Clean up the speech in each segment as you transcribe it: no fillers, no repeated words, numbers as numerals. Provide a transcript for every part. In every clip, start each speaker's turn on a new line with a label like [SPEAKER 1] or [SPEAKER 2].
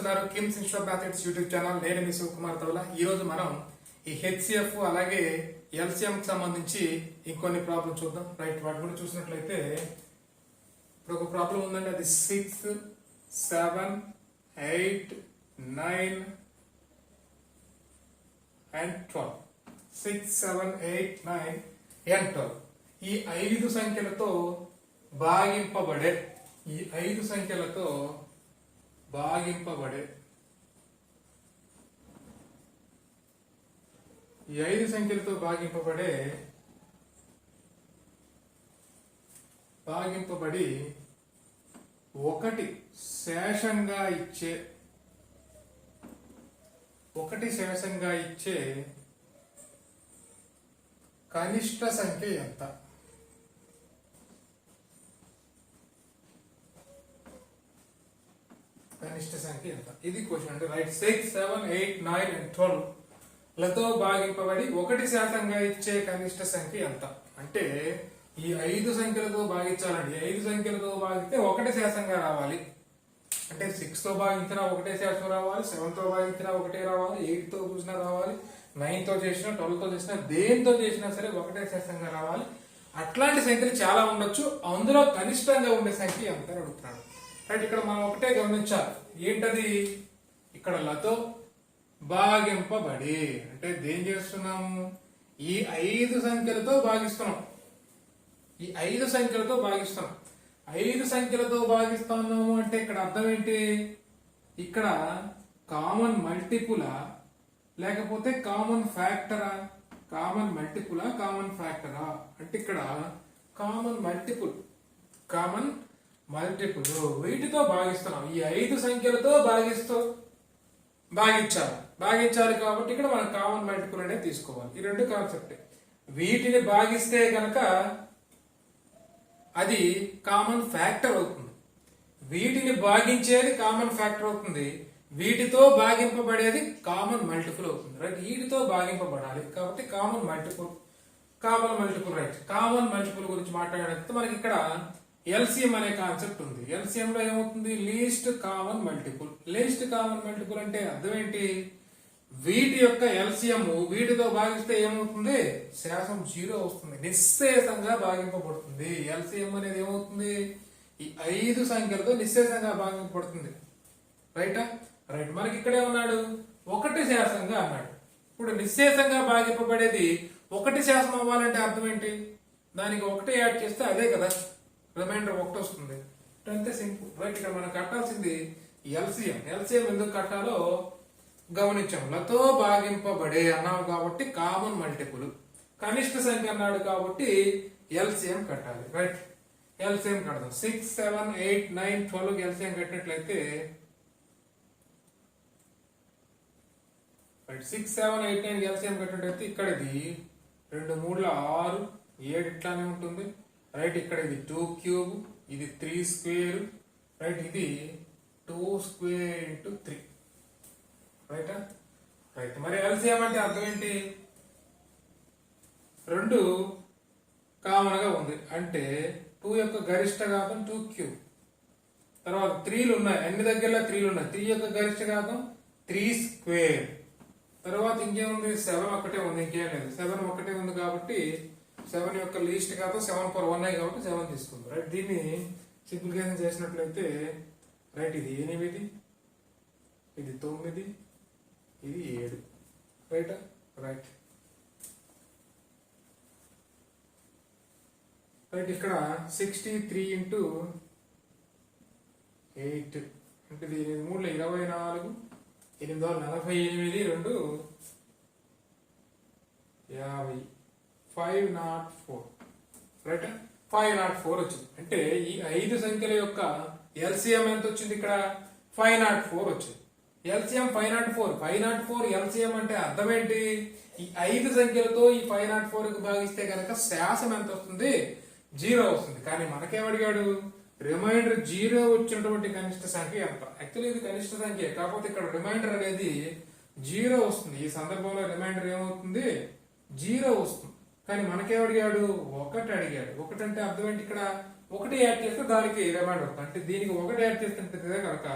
[SPEAKER 1] చూస్తున్నారు KIMS institute of mathematics YouTube channel. నేను మీ శివకుమార్ తవల. ఈ రోజు మనం ఈ హెచ్సిఎఫ్ అలాగే ఎల్సిఎం కి సంబంధించి ఇంకొన్ని ప్రాబ్లం చూద్దాం. రైట్, వాటి గురించి చూసినట్లయితే ఇప్పుడు ఒక ప్రాబ్లం ఉందండి. అది 6, 7, 8, 9 and 12. 6, 7, 8, 9 and 12. ఈ 5 సంఖ్యలతో భాగింపబడే ఈ 5 సంఖ్యలతో భాగింపబడే ఈ 5 సంఖ్యలతో భాగింపబడి ఒకటి శేషంగా ఇచ్చే కనిష్ట సంఖ్య ఎంత? కనిష్ట సంఖ్య ఎంత? ఇది క్వశ్చన్ అంటే రైట్. 6, 7, 8, 9 and 12 లతో భాగింపబడి 1% ఇచ్చే కనిష్ట సంఖ్య ఎంత? అంటే ఈ 5 సంఖ్యలతో భాగించాలండి. 5 సంఖ్యలతో భాగిస్తే 1% రావాలి. అంటే 6 తో భాగించినా 1% రావాలి, 7 తో భాగించినా 1 రావాలి, 8 తో చూసినా రావాలి, 9 తో చేసినా 12 తో చేసినా దేంతో చేసినా సరే 1% రావాలి. అట్లాంటి సంఖ్యలు చాలా ఉండొచ్చు. అందులో కనిష్టంగా ఉండే సంఖ్య ఎంత అని అడుగుతున్నాడు. రైట్, ఇక్కడ మనం ఒకటే గమనించాలి. ఏంటది? ఇక్కడ లతో భాగింపబడి అంటే దేం చేస్తున్నాము? ఈ 5 సంఖ్యలతో భాగిస్తున్నాం. ఈ 5 సంఖ్యలతో భాగిస్తున్నాం. 5 సంఖ్యలతో భాగిస్తున్నాము అంటే ఇక్కడ అర్థం ఏంటి? ఇక్కడ కామన్ మల్టిపులా లేకపోతే కామన్ ఫ్యాక్టరా? కామన్ మల్టిపులా కామన్ ఫ్యాక్టరా? అంటే ఇక్కడ కామన్ మల్టిపుల్ వీటితో భాగిస్తున్నాం. ఈ 5 సంఖ్యలతో భాగించాలి కాబట్టి ఇక్కడ మనం కామన్ మల్టిపుల్ అనేది తీసుకోవాలి. ఈ రెండు కాన్సెప్ట్. వీటిని భాగిస్తే గనక అది కామన్ ఫ్యాక్టర్ అవుతుంది. వీటిని భాగించేది కామన్ ఫ్యాక్టర్ అవుతుంది. వీటితో భాగింపబడేది కామన్ మల్టిపుల్ అవుతుంది. రైట్, వీటితో భాగింపబడాలి కాబట్టి common multiple right. Common multiple గురించి మాట్లాడేటప్పుడు మనకి ఇక్కడ ఎల్సిఎం అనే కాన్సెప్ట్ ఉంది. ఎల్సిఎం లో ఏమవుతుంది? లీస్ట్ కామన్ మల్టిపుల్ అంటే అర్థం ఏంటి? వీటి యొక్క ఎల్సిఎం వీటితో భాగిస్తే ఏమవుతుంది? శాసం 0 వస్తుంది. నిశ్శేషంగా భాగింపబడుతుంది. ఎల్సిఎం అనేది ఏమవుతుంది? ఈ 5 సంఖ్యలతో నిశ్శేషంగా భాగింపబడుతుంది. రైటా? రైట్. మనకి ఇక్కడే ఉన్నాడు 1 శాసంగా అన్నాడు. ఇప్పుడు నిశ్శేషంగా భాగింపబడేది 1 శాసం అవ్వాలంటే అర్థం ఏంటి? దానికి 1 యాడ్ చేస్తే అదే కదా రిమైండర్ 1 వస్తుంది. అంతే సింపుల్. రైట్, ఇక్కడ మనం కట్టాల్సింది ఎల్సిఎం ఎందుకు కట్టాలో గమనించాం. లతో భాగింపబడే అన్నాం కాబట్టి కామన్ మల్టిపుల్, కనిష్ట సంఖ్య అన్నాడు కాబట్టి ఎల్సిఎం కట్టాలి. రైట్, ఎల్సిఎం కడదాం. 6, 7, 8, 9, 12 ఎల్సిఎం కట్టినట్లయితే 6, 7, 8, 9 ఎల్సిఎం కట్టినట్లయితే ఇక్కడ ఇది 2, 3, 6, 7 ఇట్లానే ఉంటుంది. రైట్, ఇక్కడ ఇది 2 క్యూబ్, ఇది 3 స్క్వేర్. రైట్, ఇది 2 స్క్వేర్ ఇంటూ 3. రైటా? రైట్. మరి ఎల్సిఎం అంటే అర్థం ఏంటి? 2 కామన్ గా ఉంది అంటే 2 యొక్క గరిష్ట ఘాతం 2 క్యూబ్. తర్వాత 3లు ఉన్నాయి, అన్ని దగ్గరలో 3లు ఉన్నాయి. 3 యొక్క గరిష్ట ఘాతం 3 స్క్వేర్. తర్వాత ఇంకేముంది? 7 ఒకటే ఉంది, ఇంకేం లేదు. 7 ఒకటే ఉంది కాబట్టి 7 యొక్క లీస్ట్ ఘాతం 7/1 కాబట్టి 7 తీసుకుంది. రైట్, దీన్ని సింప్లిఫికేషన్ చేసినట్లయితే రైట్, ఇది 8, ఇది 9, ఇది 7. రైటా? రైట్. రైట్, ఇక్కడ 63 ఇంటూ 8 అంటే 3 24, 8 48, 2 50, 504. రైట్, 504 వచ్చింది. అంటే ఈ 5 సంఖ్యల యొక్క ఎల్సిఎం ఎంత వచ్చింది? ఇక్కడ 504 వచ్చింది. ఎల్సిఎం 504 ఎల్సిఎం అంటే అర్థం ఏంటి? ఈ 5 సంఖ్యలతో ఈ 504 కి భాగిస్తే కనుక శాసం ఎంత వస్తుంది? 0 వస్తుంది. కానీ మనకేమడిగాడు? రిమైండర్ 0 వచ్చినటువంటి కనిష్ట సంఖ్య ఎంత? యాక్చువల్లీ ఇది కనిష్ట సంఖ్య, కాకపోతే ఇక్కడ రిమైండర్ అనేది 0 వస్తుంది. ఈ సందర్భంలో రిమైండర్ ఏమవుతుంది? 0 వస్తుంది. కానీ మనకేమడిగాడు? 1 అడిగాడు. 1 అంటే అర్థం ఏంటి? ఇక్కడ 1 యాడ్ చేస్తే దానికి రిమైండర్ వస్తుంది. అంటే దీనికి 1 యాడ్ చేస్తే కనుక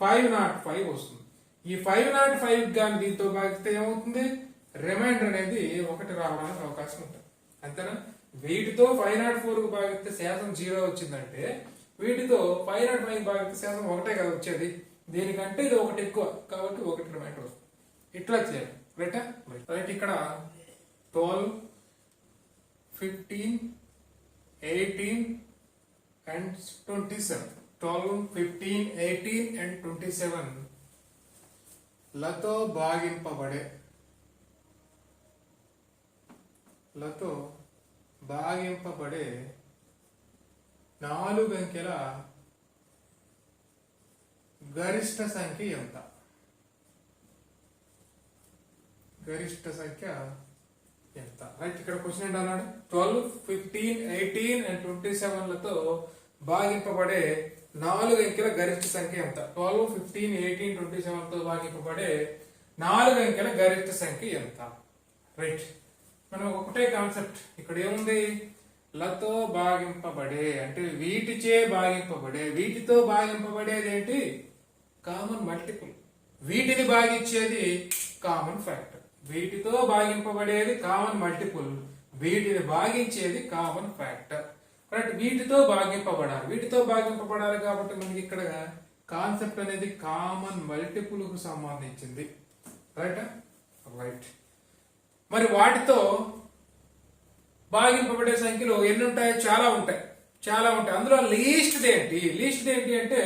[SPEAKER 1] 505 వస్తుంది. ఈ 505 కానీ దీంతో భాగిస్తే ఏమవుతుంది, రిమైండర్ అనేది 1 రావడానికి అవకాశం ఉంటుంది. అంతేనా? వీటితో 504 కు భాగిస్తే శాతం 0 వచ్చిందంటే వీటితో 505 భాగిస్తే శాతం 1 కదా వచ్చేది. దీనికంటే ఇది 1 ఎక్కువ కాబట్టి 1 రిమైండర్ వస్తుంది. ఇట్లా చేయాలి. రైటా? రైట్. ఇక్కడ 12, 15, 18 and 27. 12, 15, 18 and 27 లతో భాగింపబడే 4 అంకెల గరిష్ట సంఖ్య ఎంత? గరిష్ట సంఖ్య ఎంత? రైట్. ఇక్కడ క్వశ్చన్ ఏంటన్నాడు, 12, 15, 18 and 27 లతో భాగింపబడే 4 అంకెల గరిష్ట సంఖ్య ఎంత? 12, 15, 18, 27 తో భాగింపబడే 4 అంకెల గరిష్ట సంఖ్య ఎంత? రైట్. మనం ఒకటే కాన్సెప్ట్ ఇక్కడ ఏముంది, లతో భాగింపబడే అంటే వీటిచే భాగింపబడే, వీటితో భాగింపబడేది ఏంటి, కామన్ మల్టిపుల్. వీటిని భాగించేది కామన్ ఫ్యాక్టర్. వీటితో భాగింపబడేది కామన్ మల్టిపుల్, వీటిని భాగించేది కామన్ ఫ్యాక్టర్. రైట్. వీటితో భాగింపబడాలి, వీటితో భాగింపబడాలి కాబట్టి మనకి ఇక్కడ కాన్సెప్ట్ అనేది కామన్ మల్టిపుల్ కు సంబంధించింది. రైట్. రైట్. మరి వాటితో భాగింపబడే సంఖ్యలు ఎన్ని ఉంటాయి? చాలా ఉంటాయి. అందులో లీస్ట్ ఏంటి అంటే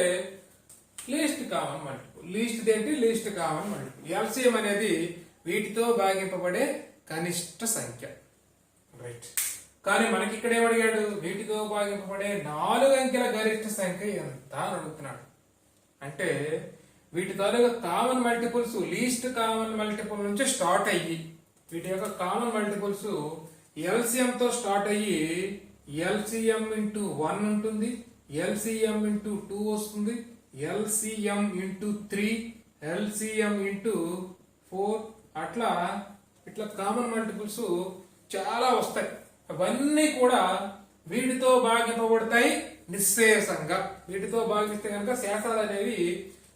[SPEAKER 1] least common multiple. Least common multiple. LCM అనేది వీటితో భాగింపబడే కనిష్ట సంఖ్య. రైట్. కానీ మనకి ఇక్కడ ఏమడిగాడు, వీటితో భాగింపబడే 4 అంకెల గరిష్ట సంఖ్య ఎంత అని అడుగుతున్నాడు. అంటే వీటి తాలూకా common multiples least common multiple నుంచి స్టార్ట్ అయ్యి, వీటి యొక్క కామన్ మల్టిపుల్స్ ఎల్సిఎం తో స్టార్ట్ అయ్యి ఎల్సిఎం ఇంటూ 1 ఉంటుంది, ఎల్సిఎం ఇంటూ 2 వస్తుంది, ఎల్సిఎం ఇంటూ 3, ఎల్సిఎం ఇంటూ 4, ఇట్లా కామన్ మల్టిపుల్స్ చాలా వస్తాయి. అవన్నీ కూడా వీటితో భాగింపబడతాయి నిశ్శేషంగా. వీటితో భాగిస్తే కనుక శాతాలు అనేవి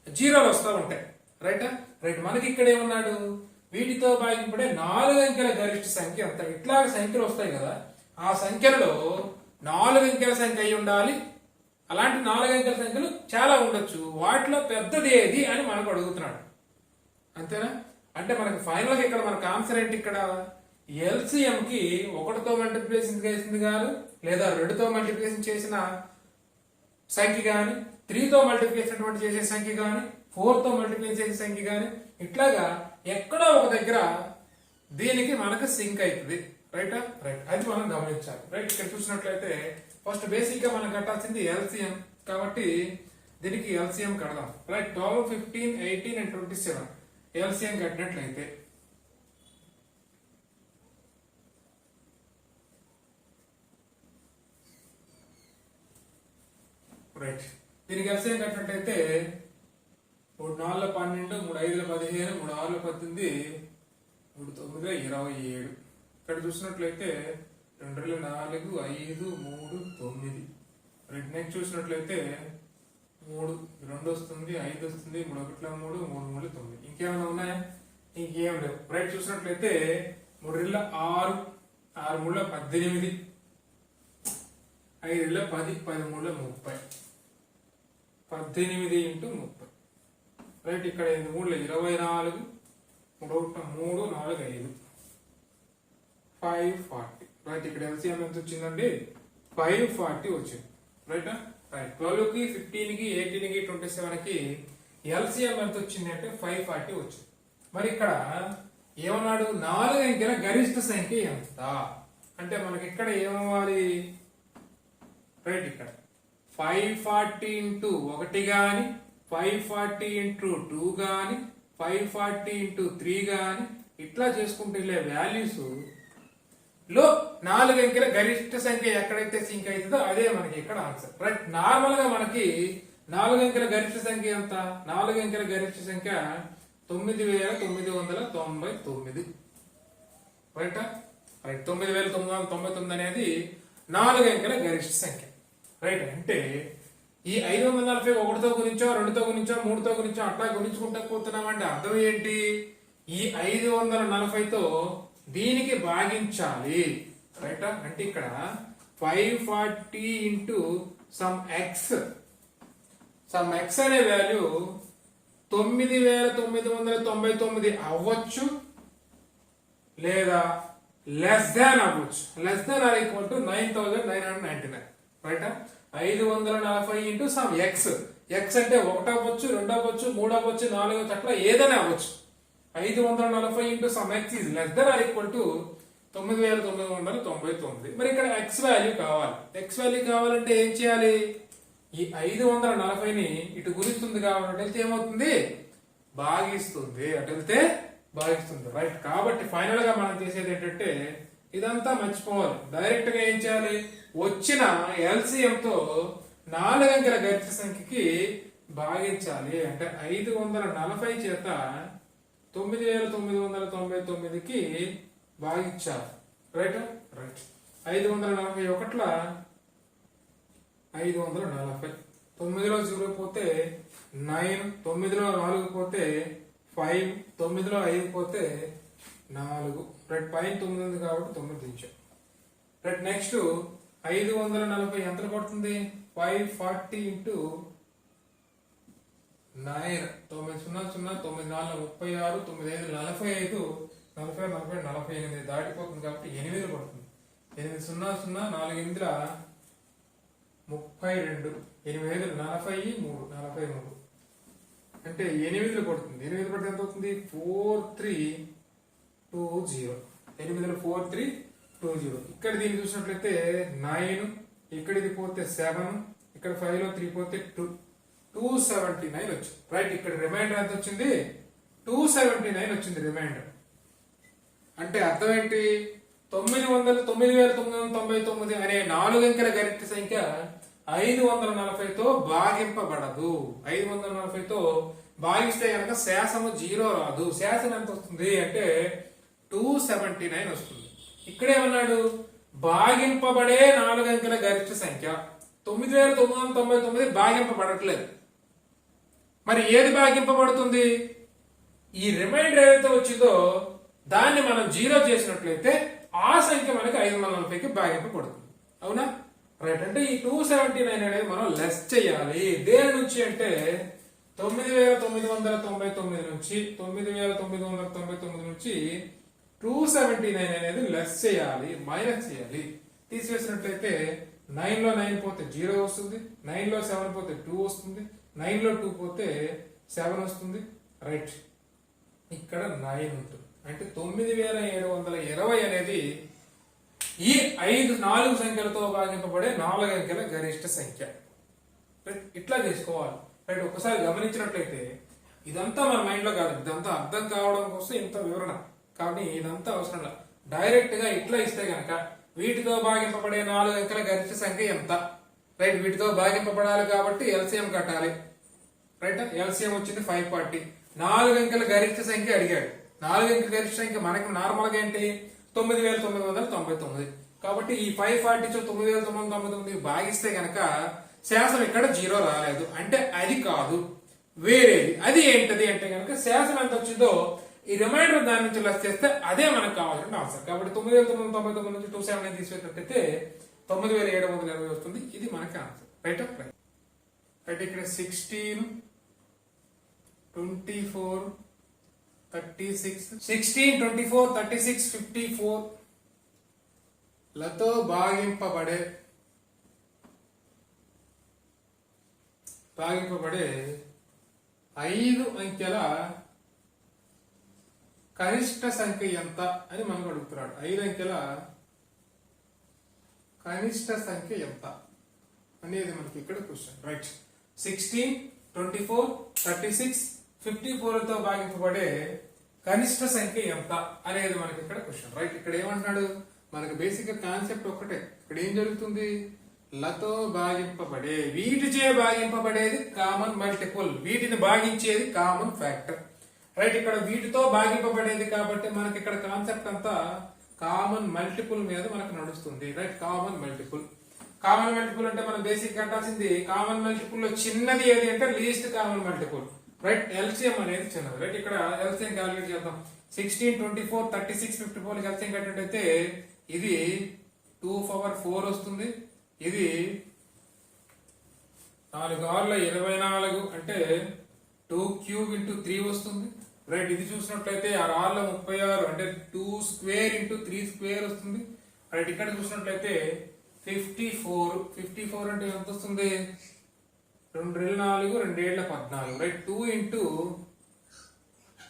[SPEAKER 1] 0 వస్తూ ఉంటాయి. రైటా? రైట్. మనకి ఇక్కడ ఏమన్నాడు, వీటితో భాగింపబడే 4 అంకెల గరిష్ట సంఖ్య అంత. ఇట్లా సంఖ్యలు వస్తాయి కదా, ఆ సంఖ్యలలో 4 అంకెల సంఖ్య అయి ఉండాలి. అలాంటి 4 అంకెల సంఖ్యలు చాలా ఉండొచ్చు. వాటిలో పెద్దది ఏది అని మనకు అడుగుతున్నాడు. అంతేనా? అంటే మనకి ఫైనల్ గా ఇక్కడ మనకు ఆన్సర్ ఏంటి, ఇక్కడ ఎల్సిఎం కి 1తో మల్టిప్లికేషన్ చేసింది కాదు, లేదా 2తో మల్టిప్లికేషన్ చేసిన సంఖ్య గాని, 3తో మల్టిప్లికేషన్ చేసే సంఖ్య గాని, 4తో మల్టిప్లికేషన్ చేసే సంఖ్య గాని, ఇట్లాగా ఎక్కడో ఒక దగ్గర దీనికి మనకు సింక్ అవుతుంది. రైటా? రైట్. అది మనం గమనించాలి. రైట్. ఇక్కడ చూసినట్లయితే ఫస్ట్ బేసిక్ గా మనం కట్టాల్సింది ఎల్సిఎం కాబట్టి దీనికి ఎల్సిఎం కడదాం. రైట్. 12, 15, 18 and 27 ఎల్సిఎం కట్టినట్లయితే రైట్. దీనికి ఎల్సిఎం కట్టినట్లయితే 3 4 12, 3 5 15, 3 6 18, 3 9 27. ఇక్కడ చూసినట్లయితే 2 4 5 3 9. రైట్. నెక్స్ట్ చూసినట్లయితే 3 2 వస్తుంది, 5 వస్తుంది, 3 1 3 3 3 9. ఇంకేమైనా ఉన్నాయా? ఇంకేం లేవు. రైట్. చూసినట్లయితే 3 6 6 3 18, 5 10, 13 30, 18 ఇంటూ 30. రైట్. ఇక్కడ 3 24, 3 3 4 5, 540. రైట్. ఇక్కడ ఎల్సిఎం ఎంత వచ్చిందండి, 540 వచ్చింది. రైట్. రైట్. 12 కి 15 కి 18 కి 27 కి ఎల్సిఎం ఎంత వచ్చింది అంటే 540 వచ్చింది. మరి ఇక్కడ ఏమన్నాడు, 4 అంకెల గరిష్ట సంఖ్య ఎంత అంటే మనకి ఇక్కడ ఏమవ్వాలి, రైట్. ఇక్కడ 540 ఇంటూ 1 గాని, 540 ఇంటూ 2 గాని, 540 ఇంటూ 3 గాని ఇట్లా చేసుకుంటే వాల్యూస్ లో 4 అంకెల గరిష్ట సంఖ్య ఎక్కడైతే సింక్ అవుతుందో అదే మనకి ఇక్కడ ఆన్సర్. రైట్. నార్మల్ గా మనకి 4 అంకెల గరిష్ట సంఖ్య ఎంత, 4 అంకెల గరిష్ట సంఖ్య 9999. రైట్. రైట్. 9999 అనేది 4 అంకెల గరిష్ట సంఖ్య. రైట్. అంటే ఈ 540 ఒకటితో గురించో, రెండుతో గురించో, మూడుతో గురించో అట్లా గురించుకుంటా పోతున్నామంటే అర్థం ఏంటి? ఈ 540తో దీనికి భాగించాలి, రైట్? అంటే ఇక్కడ 540 ఇంటూ సమ్ ఎక్స్ అనే వాల్యూ 9999 అవ్వచ్చు, లేదా లెస్ దాన్ అవ్వచ్చు. Less than or equal to 9999, right? 540 into some X. X అంటే 1 అవ్వచ్చు, 2 అవ్వచ్చు, 3 అవ్వచ్చు, 4 అవ్వచ్చు, అట్లా ఏదైనా అవ్వచ్చు. 540 into some X is less than or equal to 9999. మరి ఇక్కడ ఎక్స్ వాల్యూ కావాలి. ఎక్స్ వాల్యూ కావాలంటే ఏం చేయాలి? ఈ 540ని ఇటు గురిస్తుంది కాబట్టి అటు వెళ్తే ఏమవుతుంది? భాగిస్తుంది. అటు వెళ్తే భాగిస్తుంది, రైట్? కాబట్టి ఫైనల్ గా మనం చేసేది ఏంటంటే ఇదంతా మర్చిపోవాలి. డైరెక్ట్ గా ఏం చేయాలి? వచ్చిన ఎల్సిఎం తో 4 అంకెల గరిష్ట సంఖ్యకి భాగించాలి. అంటే 540 చేత 9999కి భాగించాలి, రైట్? రైట్. 541 540. 9లో 0 పోతే 9, 9లో 4 పోతే 5, 9లో 5 పోతే 4, రైట్? పైన 9 ఉంది కాబట్టి 9 దించాం, రైట్? నెక్స్ట్ 540 ఎంత పడుతుంది? 540 ఇంటూ 9, 9 0 0 9 4 36, 9 5 45, 40 40 48 దాటిపోతుంది కాబట్టి 8 పడుతుంది. 8 0 0 4 8 32, 8 5 43, 43 అంటే 8 పడుతుంది. 8 పడితే ఎంత అవుతుంది? 4320. 8 4320. ఇక్కడ దీన్ని చూసినట్లయితే 9, ఇక్కడ ఇది పోతే 7, ఇక్కడ 5 లో 3 పోతే 279 వచ్చింది, రైట్? ఇక్కడ రిమైండర్ ఎంత వచ్చింది? 279 వచ్చింది రిమైండర్. అంటే అర్థం ఏంటి? 9999 అనే 4 అంకెల గరిష్ట సంఖ్య 540తో భాగింపబడదు. 540తో భాగిస్తే కనుక శాసము 0 రాదు. శాసనం ఎంత వస్తుంది అంటే 279 వస్తుంది. ఇక్కడేమన్నాడు? భాగింపబడే 4 అంకెల గరిష్ట సంఖ్య 9999 భాగింపబడట్లేదు. మరి ఏది భాగింపబడుతుంది? ఈ రిమైండర్ ఏదైతే వచ్చిందో దాన్ని మనం 0 చేసినట్లయితే ఆ సంఖ్య మనకి 540కి భాగింపబడుతుంది. అవునా? రైట్. అంటే ఈ 279 అనేది మనం లెస్ చేయాలి. దేని నుంచి అంటే 9999 నుంచి 9999 నుంచి 279 అనేది లెస్ చేయాలి, మైనస్ చేయాలి. తీసివేసినట్లయితే 9 లో 9 పోతే 0 వస్తుంది, 9 లో 7 పోతే 2 వస్తుంది, 9 లో 2 పోతే 7 వస్తుంది, రైట్? ఇక్కడ 9 ఉంటుంది. అంటే 9720 అనేది ఈ 4 సంఖ్యలతో భాగింపబడే 4 అంకెల గరిష్ట సంఖ్య. ఇట్లా చేసుకోవాలి, రైట్? ఒకసారి గమనించినట్లయితే ఇదంతా మన మైండ్ లో కాదు, ఇదంతా అర్థం కావడం కోసం ఇంత వివరణ. కాబట్టి ఇదంతా అవసరం లేదు. డైరెక్ట్ గా ఇట్లా ఇస్తే గనక వీటితో భాగింపబడే 4 అంకెల గరిష్ట సంఖ్య ఎంత, రైట్? వీటితో భాగింపబడాలి కాబట్టి ఎల్సిఎం కట్టాలి, రైట్? ఎల్సిఎం వచ్చింది 540. 4 అంకెల గరిష్ట సంఖ్య అడిగాడు. 4 అంకెల గరిష్ట సంఖ్య మనకి నార్మల్ గా ఏంటి? 9999. కాబట్టి ఈ 540 9999 భాగిస్తే గనక శాసనం ఇక్కడ 0 రాలేదు. అంటే అది కాదు, వేరేది. అది ఏంటది అంటే గనక శాసనం ఎంత వచ్చిందో ఈ రిమైండర్ దాని నుంచి లెస్ చేస్తే అదే మనకు కావాల్సిన ఆన్సర్. కాబట్టి 9999 నుంచి 279 తీసినట్లయితే 9720 వస్తుంది. ఇది మనకి ఆన్సర్, రైట్? రైట్. ఇక్కడ 16, 24, 36, 16, 24, 36, 54 లతో భాగింపబడే 5 అంకెల కనిష్ట సంఖ్య ఎంత అని మనకు అడుగుతున్నాడు. 5 అంకెల కనిష్ట సంఖ్య ఎంత అనేది మనకి ఇక్కడ క్వశ్చన్, రైట్? 16, 24, 36, 54తో భాగింపబడే కనిష్ట సంఖ్య ఎంత అనేది మనకి ఇక్కడ క్వశ్చన్, రైట్? ఇక్కడ ఏమంటున్నాడు? మనకి బేసిక్ కాన్సెప్ట్ ఒక్కటే. ఇక్కడ ఏం జరుగుతుంది? లతో భాగింపబడే, వీటిచే భాగింపబడేది కామన్ మల్టిపుల్, వీటిని భాగించేది కామన్ ఫ్యాక్టర్, రైట్? ఇక్కడ వీటితో భాగింపబడేది కాబట్టి మనకి ఇక్కడ కాన్సెప్ట్ అంతా కామన్ మల్టిపుల్ మీద మనకు నడుస్తుంది, right? Common multiple. Common multiple అంటే మనం బేసిక్ కట్టాల్సింది కామన్ మల్టిపుల్ లో చిన్నది ఏది అంటే least common multiple, right? LCM అనేది చిన్నది, రైట్? ఇక్కడ ఎల్సిఎం క్యాలిక్యులేట్ చేద్దాం. 16, 24, 36, 54 ఎల్సిఎం కట్టినట్టయితే ఇది 2 పవర్ 4 వస్తుంది. ఇది 4 6 24 అంటే 2 క్యూబ్ ఇంటూ 3 వస్తుంది, రైట్? ఇది చూసినట్లయితే 6 6 36 అంటే 2 స్క్వేర్ ఇంటూ 3 స్క్వేర్ వస్తుంది, రైట్? ఇక్కడ చూసినట్లయితే 54 అంటే ఎంత వస్తుంది? 2 4 2 7 14, రైట్? 2 ఇంటూ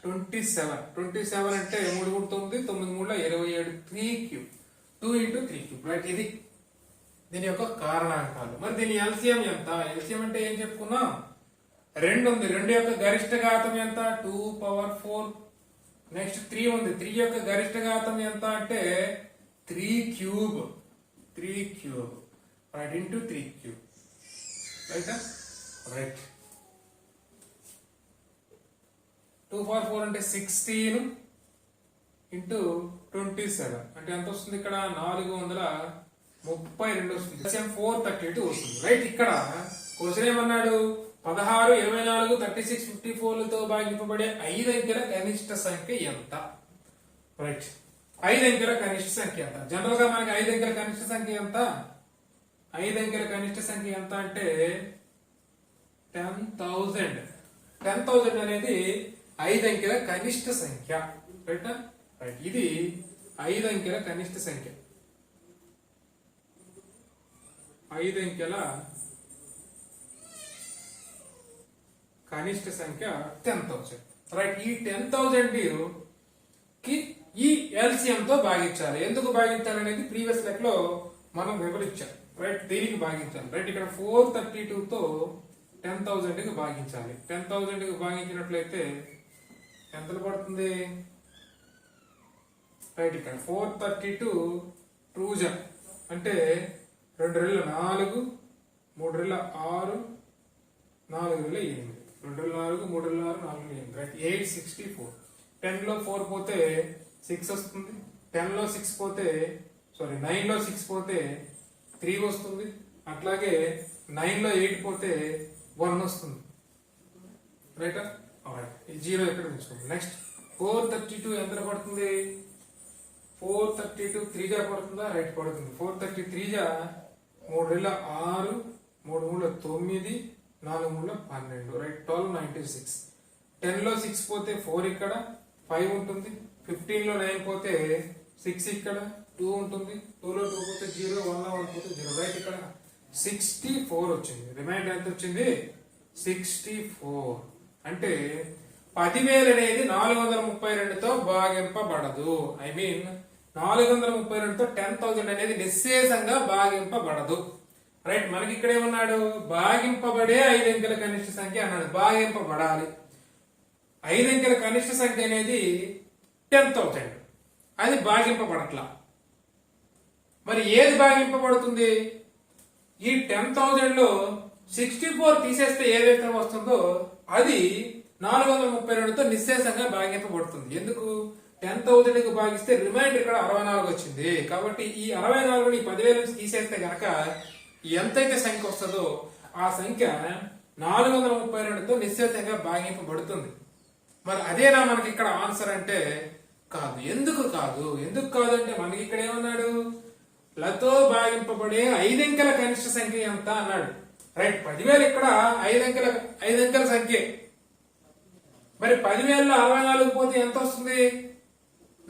[SPEAKER 1] 27 అంటే 3 3 9 9 3 27 3 క్యూబ్, 2 ఇంటూ 3 క్యూబ్, రైట్? ఇది దీని యొక్క కారణాంకాలు. మరి దీని ఎల్సిఎం ఎంత? ఎల్సిఎం అంటే ఏం చెప్పుకున్నాం? 2 ఉంది, 2 యొక్క గరిష్ట ఘాతం ఎంత? 2 పవర్ 4. నెక్స్ట్ 3 ఉంది, 3 యొక్క గరిష్ట ఘాతం ఎంత అంటే 3 cube, right? Into 3 cube, right? Right. 2 power 4 అంటే 16 ఇంటూ 27 అంటే ఎంత వస్తుంది? ఇక్కడ 432 వస్తుంది. 432 వస్తుంది, రైట్? ఇక్కడ క్వశ్చన్ ఏమన్నాడు? 16, 24, 36, 54లతో భాగింపబడే 5 అంకెల కనిష్ట సంఖ్య ఎంత? రైట్. 5 అంకెల కనిష్ట సంఖ్య ఎంత? జనరల్ గా మనకి 5 అంకెల కనిష్ట సంఖ్య ఎంత? 5 అంకెల కనిష్ట సంఖ్య ఎంత అంటే 10,000. 10,000 అనేది 5 అంకెల కనిష్ట సంఖ్య, రైట్? రైట్. ఇది 5 అంకెల కనిష్ట సంఖ్య. 5 అంకెల కనిష్ట సంఖ్య 10,000, రైట్? ఈ 10,000 కి ఈ ఎల్సిఎం తో భాగించాలి. ఎందుకు భాగించాలి అనేది ప్రీవియస్ లెక్ లో మనం వివరించాం, రైట్? దీనికి భాగించాలి, రైట్? ఇక్కడ 432 తో 10,000 కి భాగించాలి. 10,000 కి భాగించినట్లయితే ఎంతలు పడుతుంది? రైట్. ఇక్కడ 432 2 అంటే 2 రెళ్ళ 4, 3 రెళ్ళ 6, 4 రెళ్ళ 8, 2 రెళ్ళ 4, 3 రెళ్ళ 6, 4 రెళ్ళ 8, రైట్? 864. 10 లో 4 పోతే 6 వస్తుంది. 10 లో 6 పోతే 9 లో 6 పోతే 3 వస్తుంది. అట్లాగే 9 లో 8 పోతే 1 వస్తుంది, రైట్? ఈ 0 ఎక్కడ ఉంచుకోండి. నెక్స్ట్ 432 ఎంత పడుతుంది? 432 3 పడుతుందా? రైట్, పడుతుంది. 433 3 రెళ్ళ 6, 3 3 9, 4 3 12, రైట్? 1296. 10 లో 6 పోతే 4 ఇక్కడ 5 ఉంటుంది. 15 లో 9 పోతే 6 ఇక్కడ 2 ఉంటుంది. 2 లో 2 పోతే 0, 1 లో 1 పోతే 0, రైట్? ఇక్కడ 64 వచ్చింది. రిమైండర్ ఎంత వచ్చింది? 64. అంటే 10,000 అనేది 432తో భాగింపబడదు. ఐ మీన్ 432తో 10,000 అనేది నిశ్శేషంగా భాగింపబడదు, రైట్? మనకి ఇక్కడ ఏమన్నాడు? భాగింపబడే 5 అంకెల కనిష్ట సంఖ్య అన్నాడు. భాగింపబడాలి. 5 అంకెల కనిష్ట సంఖ్య అనేది 10,000, అది భాగింపబడట్లా. మరి ఏది భాగింపబడుతుంది? ఈ 10,000 లో 64 తీసేస్తే ఏదైతే వస్తుందో అది 432తో నిశ్శేషంగా భాగింపబడుతుంది. ఎందుకు? 10,000కి భాగిస్తే రిమైండర్ ఇక్కడ 64 వచ్చింది. కాబట్టి ఈ 64ని 10,000 నుంచి తీసేస్తే గనక ఎంతైతే సంఖ్య వస్తుందో ఆ సంఖ్య 432తో నిశ్శేషంగా భాగింపబడుతుంది. మరి అదేనా మనకి ఇక్కడ ఆన్సర్ అంటే కాదు. ఎందుకు కాదు? ఎందుకు కాదు అంటే మనకి ఇక్కడ ఏమన్నాడు? లతో భాగింపబడే 5 అంకెల కనిష్ట సంఖ్య ఎంత అన్నాడు, రైట్? 10,000 ఇక్కడ 5 అంకెల సంఖ్య. మరి 10,000లో 64 పోతే ఎంత వస్తుంది?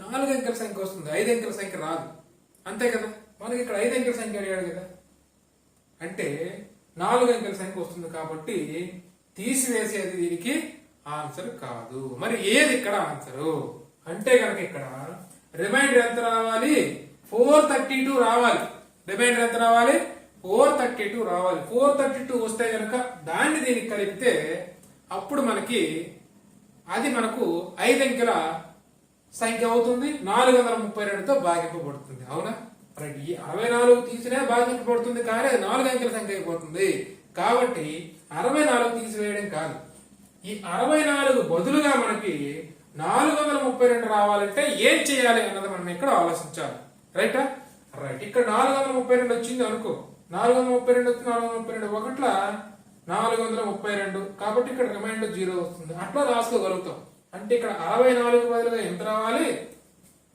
[SPEAKER 1] 4 అంకెల సంఖ్య వస్తుంది, 5 అంకెల సంఖ్య రాదు. అంతే కదా? మనకి ఇక్కడ 5 అంకెల సంఖ్య అడిగాడు కదా, అంటే 4 అంకెల సంఖ్య వస్తుంది. కాబట్టి తీసివేసేది దీనికి ఆన్సర్ కాదు. మరి ఏది ఇక్కడ ఆన్సరు అంటే కనుక ఇక్కడ రిమైండర్ ఎంత రావాలి? 432 రావాలి. రిమైండర్ ఎంత రావాలి? 432 రావాలి. 432 వస్తే కనుక దాన్ని దీనికి కలిపితే అప్పుడు మనకి అది మనకు 5 అంకెల సంఖ్య అవుతుంది. 432తో భాగింపబడుతుంది. అవునా? రైట్. ఈ 64 తీసినా భాగింపబడుతుంది, కానీ అది 4 అంకెల సంఖ్య అయిపోతుంది. కాబట్టి 64 తీసివేయడం కాదు. ఈ 64 బదులుగా మనకి 432 రావాలంటే ఏం చేయాలి అన్నది మనం ఇక్కడ ఆలోచించాలి, రైటా? రైట్. ఇక్కడ 432 వచ్చింది అనుకో, 432 వచ్చి 432 ఒకట్ల 432 కాబట్టి ఇక్కడ రిమైండర్ 0 వస్తుంది. అట్లా రాసుకోగలుగుతాం. అంటే ఇక్కడ 64 బదులుగా ఎంత రావాలి?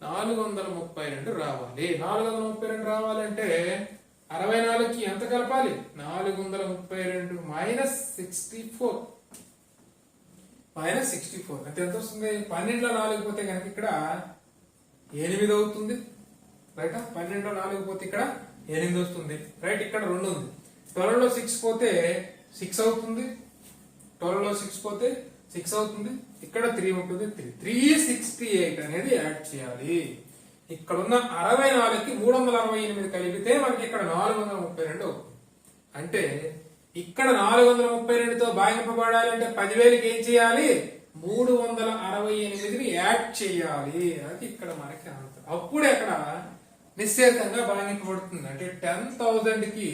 [SPEAKER 1] 432 రావాలి. 432 రావాలంటే 64కి ఎంత కలపాలి? 432 మైనస్ 64 అంటే ఎంత వస్తుంది? 12లో 4 పోతే కనుక ఇక్కడ 8 అవుతుంది. రైట్, 12లో 4 పోతే ఇక్కడ 8 వస్తుంది. రైట్, ఇక్కడ 2 ఉంది. 12లో 6 పోతే 6 అవుతుంది. 12లో 6 పోతే 6 అవుతుంది. ఇక్కడ 3 ఉంటుంది. 368 అనేది యాడ్ చేయాలి. ఇక్కడ ఉన్న 64కి 368 కలిపితే మనకి ఇక్కడ 432 అవుతుంది. అంటే ఇక్కడ 432తో భాగింపబడాలంటే 10,000కి ఏం చేయాలి? 368ని యాడ్ చేయాలి. అది ఇక్కడ మనకి ఆన్సర్. అప్పుడే అక్కడ నిశ్చేతంగా భాగింపబడుతుంది. అంటే 10,000కి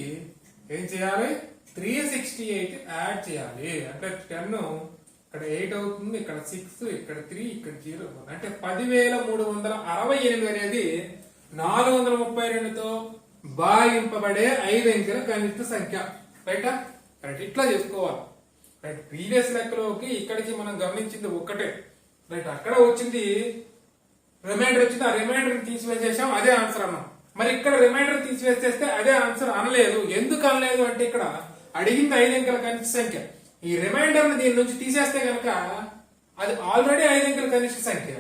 [SPEAKER 1] ఏం చేయాలి? 368 యాడ్ చేయాలి. అంటే 10 ఇక్కడ 8 అవుతుంది, ఇక్కడ 6, ఇక్కడ 3, ఇక్కడ 0. అంటే 10,368 అనేది 432తో భాగింపబడే 5 అంకెల కనిష్ట సంఖ్య. రైటా? రైట్, ఇట్లా చేసుకోవాలి. రైట్, ప్రీవియస్ లెక్కలోకి ఇక్కడికి మనం గమనించింది ఒక్కటే. రైట్, అక్కడ వచ్చింది రిమైండర్ వచ్చింది, ఆ రిమైండర్ తీసివేసేసాం, అదే ఆన్సర్ అన్నాం. మరి ఇక్కడ రిమైండర్ తీసివేసేస్తే అదే ఆన్సర్ అనలేదు. ఎందుకు అనలేదు అంటే ఇక్కడ అడిగింది 5 అంకెల కనిష్ట సంఖ్య. ఈ రిమైండర్ ని దీని నుంచి తీసేస్తే కనుక అది ఆల్రెడీ 5 అంకెల కనిష్ట సంఖ్య.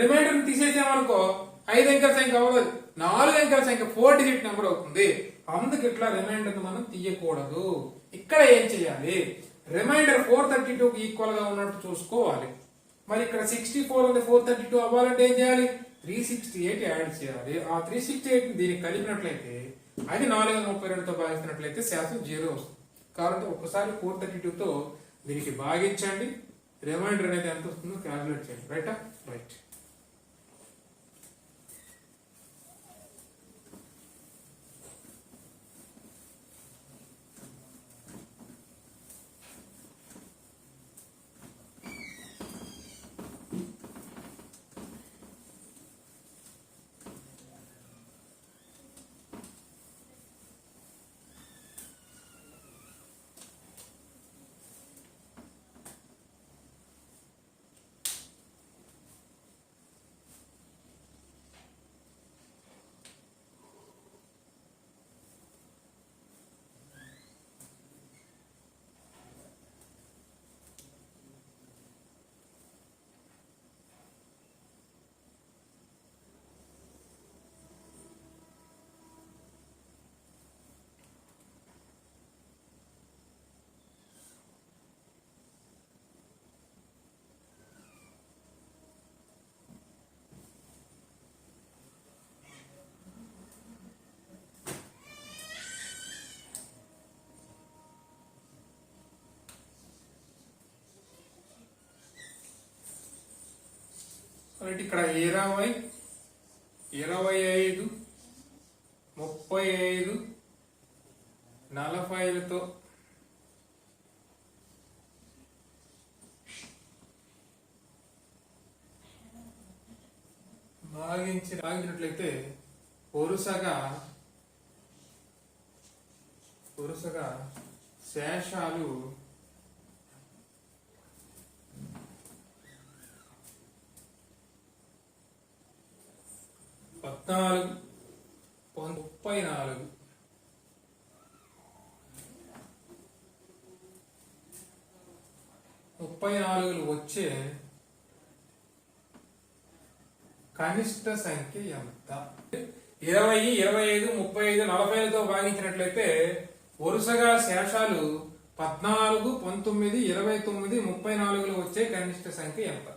[SPEAKER 1] రిమైండర్ ని తీసేసామనుకో 5 అంకెల సంఖ్య అవ్వదు, 4 అంకెల సంఖ్య, 4 డిజిట్ నెంబర్ అవుతుంది. అందుకు ఇట్లా రిమైండర్ ని మనం తీయకూడదు. ఇక్కడ ఏం చేయాలి? రిమైండర్ 432కి ఈక్వల్ గా ఉన్నట్టు చూసుకోవాలి. మరి ఇక్కడ 64 ఉంది, 432 అవ్వాలంటే ఏం చేయాలి? 368 యాడ్ చేయాలి. ఆ 368 దీనికి కలిపినట్లయితే అది 432తో భాగిస్తున్నట్లయితే శాతం 0 వస్తుంది. కాబట్టి ఒక్కసారి 432తో దీనికి భాగించండి. రిమైండర్ అనేది ఎంత వస్తుందో క్యాల్కులేట్ చేయండి. రైటా? రైట్. రైట్, ఇక్కడ 20, 25, 35, 40తో భాగించినట్లయితే వరుసగా శేషాలు 14, 34, 34 వచ్చే కనిష్ట సంఖ్య ఎంత? 20, 25, 35, 40తో భాగించినట్లయితే వరుసగా శేషాలు 14, 19, 29, 34 వచ్చే కనిష్ట సంఖ్య ఎంత?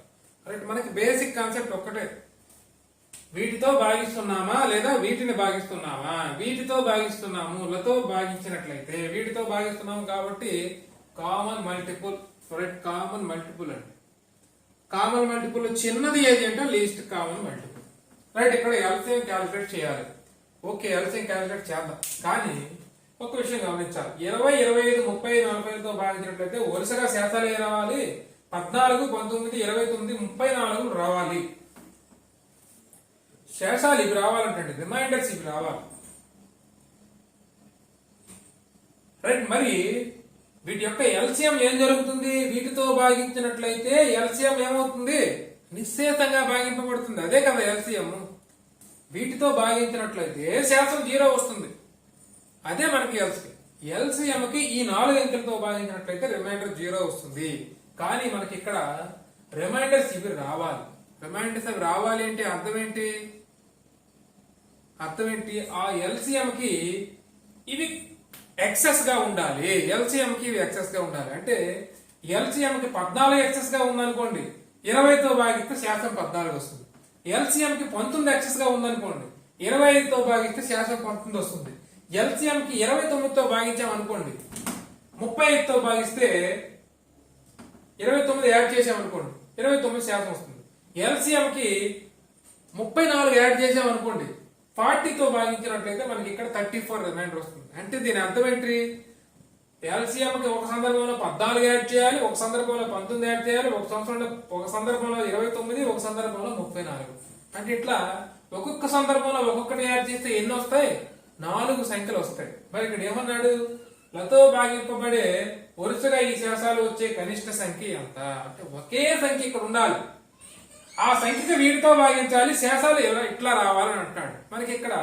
[SPEAKER 1] రైట్, మనకి బేసిక్ కాన్సెప్ట్ ఒక్కటే. వీటితో భాగిస్తున్నామా లేదా వీటిని భాగిస్తున్నామా? వీటితో భాగిస్తున్నాము, లతో భాగించినట్లయితే వీటితో భాగిస్తున్నాము కాబట్టి common multiple. Right, common multiple అండి. కామన్ మల్టిపుల్ చిన్నది ఏది అంటే లీస్ట్ కామన్ మల్టిపుల్. రైట్, ఇక్కడ ఎల్సిఎం క్యాలిక్యులేట్ చేయాలి. ఓకే, ఎల్సిఎం క్యాలిక్యులేట్ చేద్దాం. కానీ ఒక విషయం గమనించాలి. 20, 25, 30, 40తో భాగించినట్లయితే వరుసగా శాతాలు ఏ రావాలి? 14, 19, 29, 34 రావాలి. శేషాలు ఇవి రావాలంటే రిమైండర్స్ ఇవి రావాలి. రైట్. మరి వీటి యొక్క ఎల్సిఎం ఏం జరుగుతుంది? వీటితో భాగించినట్లయితే ఎల్సిఎం ఏమవుతుంది? నిశ్శేషంగా భాగింపబడుతుంది. అదే కదా ఎల్సిఎం. వీటితో భాగించినట్లయితే శాతం 0 వస్తుంది. అదే మనకి ఎల్సిఎం. ఎల్సిఎంకి ఈ 4 అంకెలతో భాగించినట్లయితే రిమైండర్ 0 వస్తుంది. కానీ మనకి ఇక్కడ రిమైండర్స్ ఇవి రావాలి. రిమైండర్స్ అవి రావాలి అంటే అర్థం ఏంటి? ఆ ఎల్సిఎం కి ఇవి ఎక్సెస్ గా ఉండాలి. ఎల్సిఎం కి ఇవి ఎక్సెస్ గా ఉండాలి. అంటే ఎల్సిఎం కి 14 ఎక్సెస్ గా ఉందనుకోండి, 20తో భాగిస్తే శాతం 14 వస్తుంది. ఎల్సిఎం కి 19 ఎక్సెస్ గా ఉందనుకోండి, 25తో భాగిస్తే శాతం 19 వస్తుంది. ఎల్సిఎం కి 29తో భాగించామనుకోండి, 35తో భాగిస్తే 29 యాడ్ చేసామనుకోండి, 29 శాతం వస్తుంది. ఎల్సిఎం కి 34 యాడ్ చేసామనుకోండి, 40తో భాగించినట్లయితే మనకి ఇక్కడ 34 రిమైండర్ వస్తుంది. అంటే దీని అర్థం ఏంటి? ఎల్సిఎం కి ఒక సందర్భంలో 14 యాడ్ చేయాలి, ఒక సందర్భంలో 19 యాడ్ చేయాలి, ఒక సందర్భంలో 29, ఒక సందర్భంలో 34. అంటే ఇట్లా ఒక్కొక్క సందర్భంలో ఒక్కొక్కటి యాడ్ చేస్తే ఎన్ని వస్తాయి? 4 సంఖ్యలు వస్తాయి. మరి ఇక్కడ ఏమన్నాడు? లతో భాగింపబడే వరుసగా ఈ శేషాలు వచ్చే కనిష్ట సంఖ్య ఎంత అంటే ఒకే సంఖ్య ఇక్కడ ఉండాలి. ఆ సంఖ్యకి వీటితో భాగించాలి, శేషాలు ఇట్లా రావాలని అంటాడు. మనకి ఇక్కడ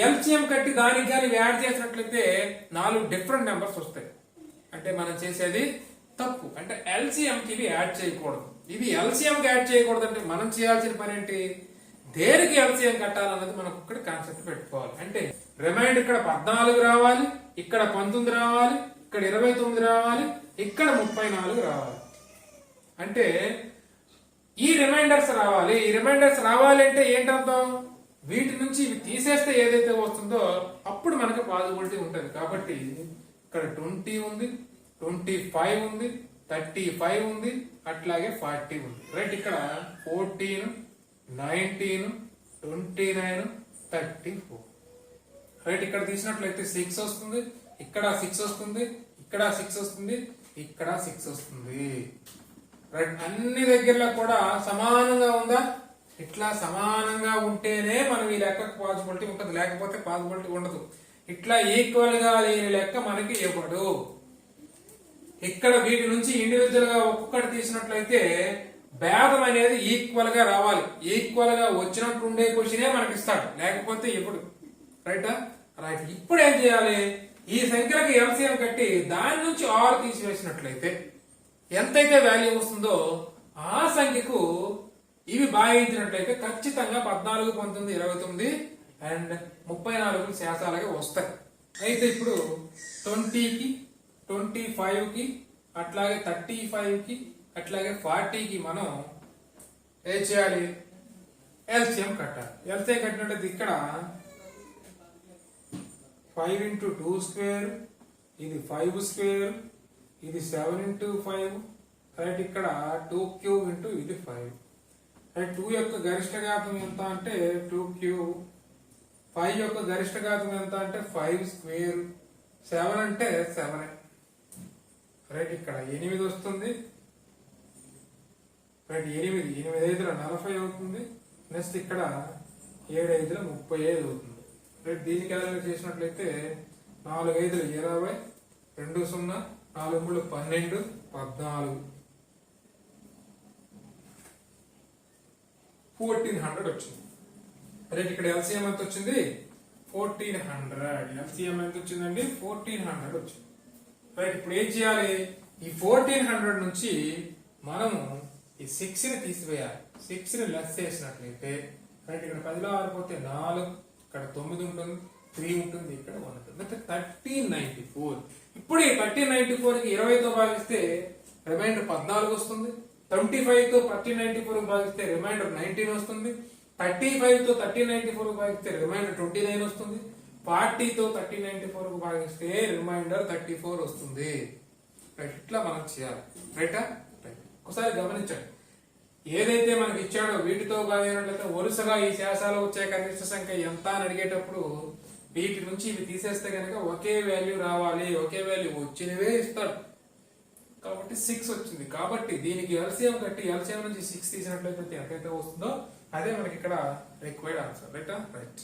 [SPEAKER 1] ఎల్సిఎం కట్టి దానికి కానీ యాడ్ చేసినట్లయితే 4 డిఫరెంట్ నెంబర్స్ వస్తాయి. అంటే మనం చేసేది తప్పు. అంటే ఎల్సిఎం కి ఇవి యాడ్ చేయకూడదు. ఇవి ఎల్సిఎం కి యాడ్ చేయకూడదు అంటే మనం చేయాల్సిన పని ఏంటి? దేనికి ఎల్సిఎం కట్టాలన్నది మనం ఒక్కటి కాన్సెప్ట్ పెట్టుకోవాలి. అంటే రిమైండ్ ఇక్కడ 14 రావాలి, ఇక్కడ 19 రావాలి, ఇక్కడ 29 రావాలి, ఇక్కడ 34 రావాలి. అంటే ఈ రిమైండర్స్ రావాలి. ఈ రిమైండర్స్ రావాలి అంటే ఏంటర్థం? వీటి నుంచి ఇవి తీసేస్తే ఏదైతే వస్తుందో అప్పుడు మనకి పాజిబిలిటీ ఉంటుంది. కాబట్టి ఇక్కడ 20 ఉంది, 25 ఉంది, 35 ఉంది, అట్లాగే 40 ఉంది. రైట్. ఇక్కడ 14, 19, 29, 34. రైట్. ఇక్కడ తీసినట్లయితే 6 వస్తుంది, ఇక్కడ 6 వస్తుంది, ఇక్కడ 6 వస్తుంది, ఇక్కడ 6 వస్తుంది. రైట్. అన్ని దగ్గరలో కూడా సమానంగా ఉందా? ఇట్లా సమానంగా ఉంటేనే మనం ఈ లెక్కకు పాజిబిలిటీ ఉంటుంది, లేకపోతే పాజిబిలిటీ ఉండదు. ఇట్లా ఈక్వల్ గా లేని లెక్క మనకి ఇవ్వడు. ఇక్కడ వీటి నుంచి ఇండివిజువల్ గా ఒక్కొక్కటి తీసినట్లయితే భేదం అనేది ఈక్వల్ గా రావాలి. ఈక్వల్ గా వచ్చినట్టు ఉండే క్వశ్చనే మనకి ఇస్తాడు, లేకపోతే ఇప్పుడు. రైటా? రైట్. ఇప్పుడు ఏం చేయాలి? ఈ సంఖ్యలకు ఎల్సిఎం కట్టి దాని నుంచి 6 తీసివేసినట్లయితే ఎంతైతే వాల్యూ వస్తుందో ఆ సంఖ్యకు ఇవి భాగించినట్లయితే ఖచ్చితంగా 14, 19, 29 అండ్ 34 శాతాలుగా వస్తాయి. అయితే ఇప్పుడు 20కి, 25కి, అట్లాగే 35కి, అట్లాగే 40కి మనం ఏం చేయాలి? ఎల్సిఎం కట్టాలి. ఎల్సిఎం కట్టినట్లయితే ఇక్కడ 5 into 2 square, ఇది 5 square, ఇది 7 into 5. రైట్. ఇక్కడ 2 cube into ఇది 5. రైట్. 2 యొక్క గరిష్ట ఘాతం ఎంత అంటే 2 cube. 5 యొక్క గరిష్ట ఘాతం ఎంత అంటే 5 square. 7 అంటే 7. రైట్. ఇక్కడ 8 వస్తుంది. రైట్. 8 5 40 అవుతుంది. నెక్స్ట్ ఇక్కడ 7 5 35 అవుతుంది. రైట్. దీన్ని క్యాలిక్యులేట్ చేసినట్లయితే 4 5 20, 2 0, 4 3 12, 14, 1400 వచ్చింది. రైట్. ఇక్కడ ఎల్సిఎం ఎంత వచ్చింది? 1400. ఎల్సిఎం ఎంత వచ్చిందండి? 1400 వచ్చింది. రైట్. ఇప్పుడు ఏం చేయాలి? ఈ 1400 నుంచి మనము ఈ 6 ని తీసివేయాలి. 6 ని లెస్ చేసినట్లయితే రైట్. ఇక్కడ 10లో 6 పోతే 4, ఇక్కడ 9 ఉంటుంది, 3 ఉంటుంది, ఇక్కడ 1 ఉంటుంది. అంటే 1394. ఇప్పుడు ఈ 1394కి 20తో భాగిస్తే రిమైండర్ 14 వస్తుంది. 25తో 1394 భాగిస్తే రిమైండర్ 19 వస్తుంది. 35తో 1394 భాగిస్తే రిమైండర్ 29 వస్తుంది. 40తో 1394 భాగిస్తే రిమైండర్ 34 వస్తుంది. రైట్. ఇట్లా మనం చేయాలి. రైటా? రైట్. ఒకసారి గమనించండి. ఏదైతే మనకి ఇచ్చాడో వీటితో భాగించినట్లయితే వరుసగా ఈ శేషాలు వచ్చే కనిష్ట సంఖ్య ఎంత అని అడిగేటప్పుడు వీటి నుంచి ఇవి తీసేస్తే కనుక ఒకే వాల్యూ రావాలి. ఒకే వాల్యూ వచ్చినవే ఇస్తాడు. కాబట్టి 6 వచ్చింది. కాబట్టి దీనికి ఎల్సిఎం కట్టి ఎల్సిఎం నుంచి 6 తీసినట్లయితే ఎంతైతే వస్తుందో అదే మనకి ఇక్కడ రిక్వైర్డ్ ఆన్సర్. రైటా? రైట్.